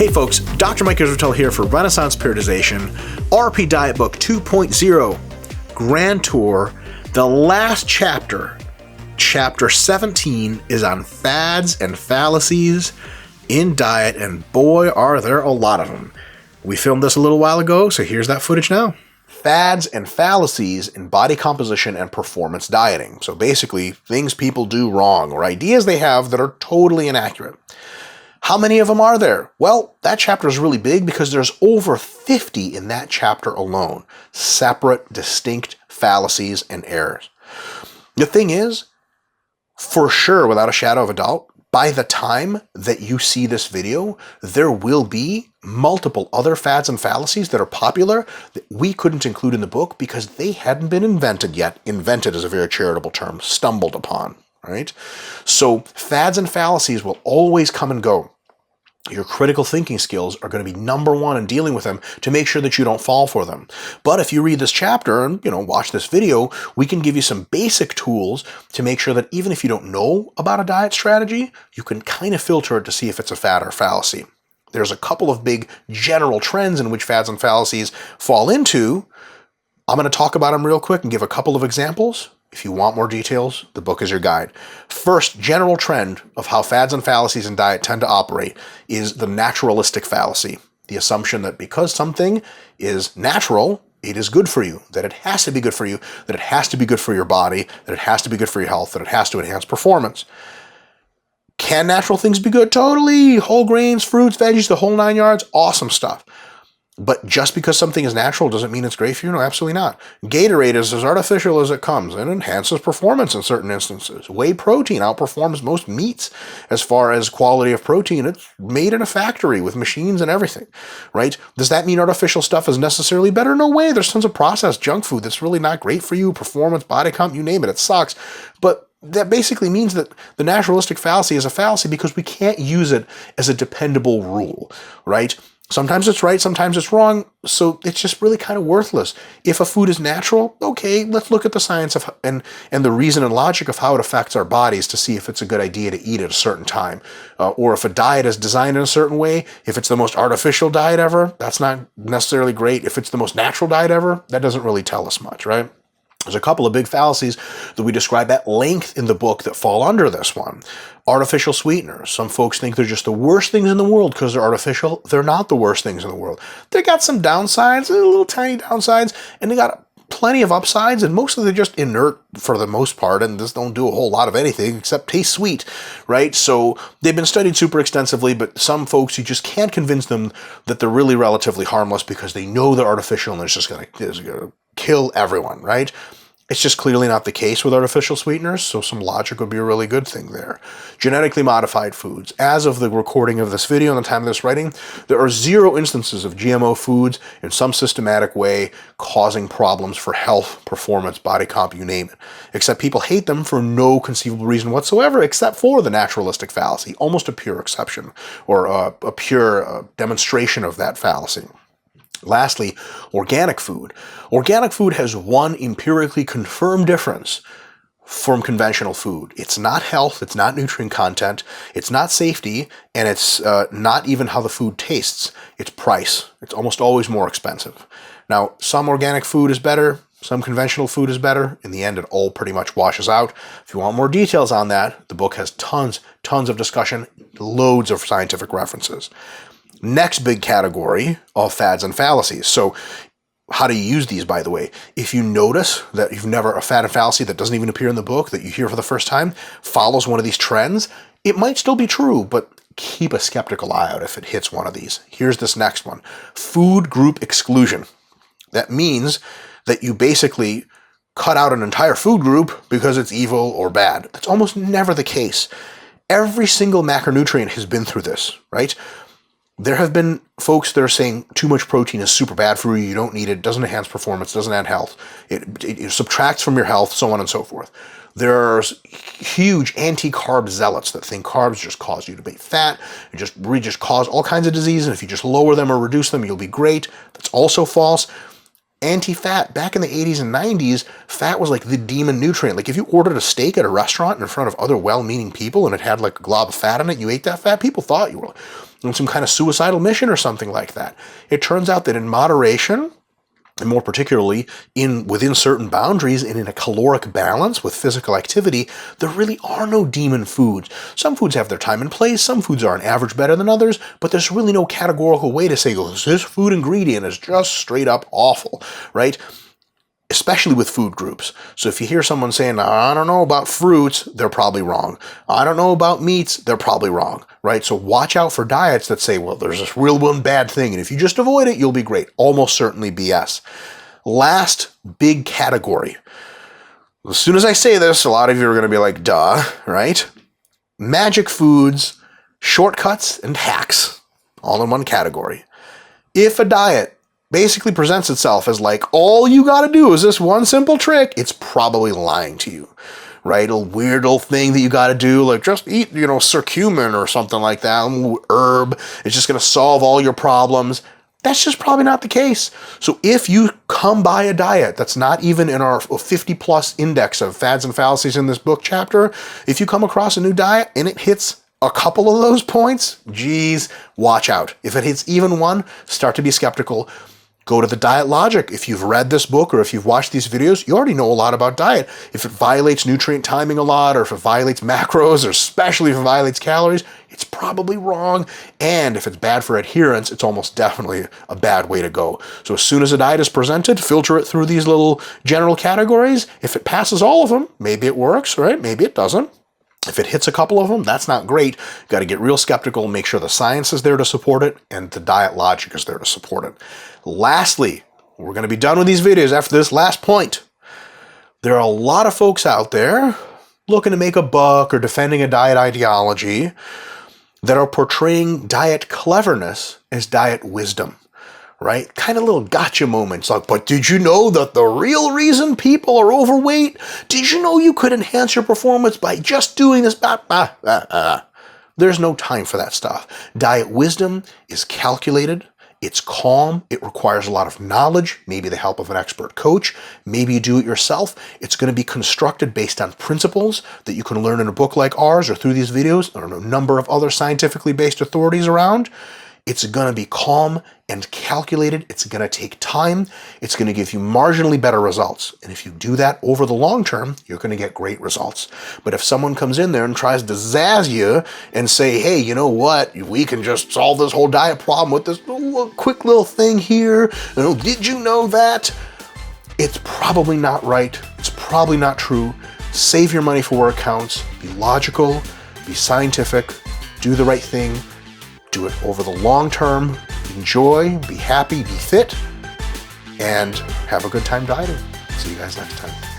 Hey folks, Dr. Mike Israel here for Renaissance Periodization, RP Diet Book 2.0, Grand Tour. The last chapter, chapter 17, is on fads and fallacies in diet, and boy, are there a lot of them. We filmed this a little while ago, so here's that footage now. Fads and fallacies in body composition and performance dieting. So basically, things people do wrong or ideas they have that are totally inaccurate. How many of them are there? Well, that chapter is really big because there's over 50 in that chapter alone. Separate, distinct fallacies and errors. The thing is, for sure, without a shadow of a doubt, by the time that you see this video, there will be multiple other fads and fallacies that are popular that we couldn't include in the book because they hadn't been invented yet. Invented is a very charitable term, stumbled upon, right? So fads and fallacies will always come and go. Your critical thinking skills are going to be number one in dealing with them to make sure that you don't fall for them. But if you read this chapter and, watch this video, we can give you some basic tools to make sure that even if you don't know about a diet strategy, you can kind of filter it to see if it's a fad or fallacy. There's a couple of big general trends in which fads and fallacies fall into. I'm going to talk about them real quick and give a couple of examples. If you want more details, the book is your guide. First general trend of how fads and fallacies in diet tend to operate is the naturalistic fallacy. The assumption that because something is natural, it is good for you, that it has to be good for you, that it has to be good for your body, that it has to be good for your health, that it has to enhance performance. Can natural things be good? Totally. Whole grains, fruits, veggies, the whole 9 yards, awesome stuff. But just because something is natural doesn't mean it's great for you? No, absolutely not. Gatorade is as artificial as it comes and enhances performance in certain instances. Whey protein outperforms most meats as far as quality of protein. It's made in a factory with machines and everything, right? Does that mean artificial stuff is necessarily better? No way. There's tons of processed junk food that's really not great for you. Performance, body comp, you name it, it sucks. But that basically means that the naturalistic fallacy is a fallacy because we can't use it as a dependable rule, right? Sometimes it's right, sometimes it's wrong, so it's just really kind of worthless. If a food is natural, okay, let's look at the science of and the reason and logic of how it affects our bodies to see if it's a good idea to eat at a certain time. Or if a diet is designed in a certain way, if it's the most artificial diet ever, that's not necessarily great. If it's the most natural diet ever, that doesn't really tell us much, right? There's a couple of big fallacies that we describe at length in the book that fall under this one. Artificial sweeteners. Some folks think they're just the worst things in the world because they're artificial. They're not the worst things in the world. They got some downsides, little tiny downsides, and they got plenty of upsides, and mostly they're just inert for the most part and just don't do a whole lot of anything except taste sweet, right? So they've been studied super extensively, but some folks, you just can't convince them that they're really relatively harmless because they know they're artificial and it's just going to kill everyone, right? It's just clearly not the case with artificial sweeteners, so some logic would be a really good thing there. Genetically modified foods. As of the recording of this video and the time of this writing, there are 0 instances of GMO foods in some systematic way causing problems for health, performance, body comp, you name it. Except people hate them for no conceivable reason whatsoever, except for the naturalistic fallacy. Almost a pure exception, or a pure demonstration of that fallacy. Lastly, organic food. Organic food has one empirically confirmed difference from conventional food. It's not health, it's not nutrient content, it's not safety, and it's not even how the food tastes. It's price. It's almost always more expensive. Now, some organic food is better, some conventional food is better. In the end, it all pretty much washes out. If you want more details on that, the book has tons of discussion, loads of scientific references. Next big category of fads and fallacies. So how do you use these, by the way? If you notice that a fad and fallacy that doesn't even appear in the book that you hear for the first time follows one of these trends, it might still be true, but keep a skeptical eye out if it hits one of these. Here's this next one. Food group exclusion. That means that you basically cut out an entire food group because it's evil or bad. That's almost never the case. Every single macronutrient has been through this, right? There have been folks that are saying too much protein is super bad for you, you don't need it, doesn't enhance performance, doesn't add health, it subtracts from your health, so on and so forth. There's huge anti-carb zealots that think carbs just cause you to be fat, and just cause all kinds of disease, and if you just lower them or reduce them, you'll be great. That's also false. Anti-fat, back in the 80s and 90s, fat was like the demon nutrient. Like if you ordered a steak at a restaurant in front of other well-meaning people and it had like a glob of fat in it, you ate that fat, people thought you were on some kind of suicidal mission or something like that. It turns out that in moderation, and more particularly within certain boundaries and in a caloric balance with physical activity, there really are no demon foods. Some foods have their time and place, some foods are on average better than others, but there's really no categorical way to say, this food ingredient is just straight up awful, right? Especially with food groups. So if you hear someone saying, I don't know about fruits, they're probably wrong. I don't know about meats, they're probably wrong, right? So watch out for diets that say, well, there's this real one bad thing, and if you just avoid it, you'll be great. Almost certainly BS. Last big category. As soon as I say this, a lot of you are going to be like, duh, right? Magic foods, shortcuts, and hacks, all in one category. If a diet basically presents itself as like, all you got to do is this one simple trick, it's probably lying to you, right? A weird little thing that you got to do, like just eat, curcumin or something like that, herb. It's just going to solve all your problems. That's just probably not the case. So if you come by a diet that's not even in our 50 plus index of fads and fallacies in this book chapter, if you come across a new diet and it hits a couple of those points, geez, watch out. If it hits even one, start to be skeptical. Go to the diet logic. If you've read this book or if you've watched these videos, you already know a lot about diet. If it violates nutrient timing a lot, or if it violates macros, or especially if it violates calories, it's probably wrong. And if it's bad for adherence, it's almost definitely a bad way to go. So as soon as a diet is presented, filter it through these little general categories. If it passes all of them, maybe it works, right? Maybe it doesn't. If it hits a couple of them, that's not great. Got to get real skeptical, make sure the science is there to support it, and the diet logic is there to support it. Lastly, we're going to be done with these videos after this last point. There are a lot of folks out there looking to make a buck or defending a diet ideology that are portraying diet cleverness as diet wisdom. Right? Kind of little gotcha moments like, but did you know that the real reason people are overweight? Did you know you could enhance your performance by just doing this? There's no time for that stuff. Diet wisdom is calculated. It's calm. It requires a lot of knowledge, maybe the help of an expert coach. Maybe you do it yourself. It's going to be constructed based on principles that you can learn in a book like ours or through these videos or a number of other scientifically based authorities around. It's going to be calm and calculated. It's going to take time. It's going to give you marginally better results. And if you do that over the long term, you're going to get great results. But if someone comes in there and tries to zazz you and say, hey, you know what? We can just solve this whole diet problem with this quick little thing here. Did you know that? It's probably not right. It's probably not true. Save your money for where it counts. Be logical. Be scientific. Do the right thing. Do it over the long term. Enjoy, be happy, be fit, and have a good time dieting. See you guys next time.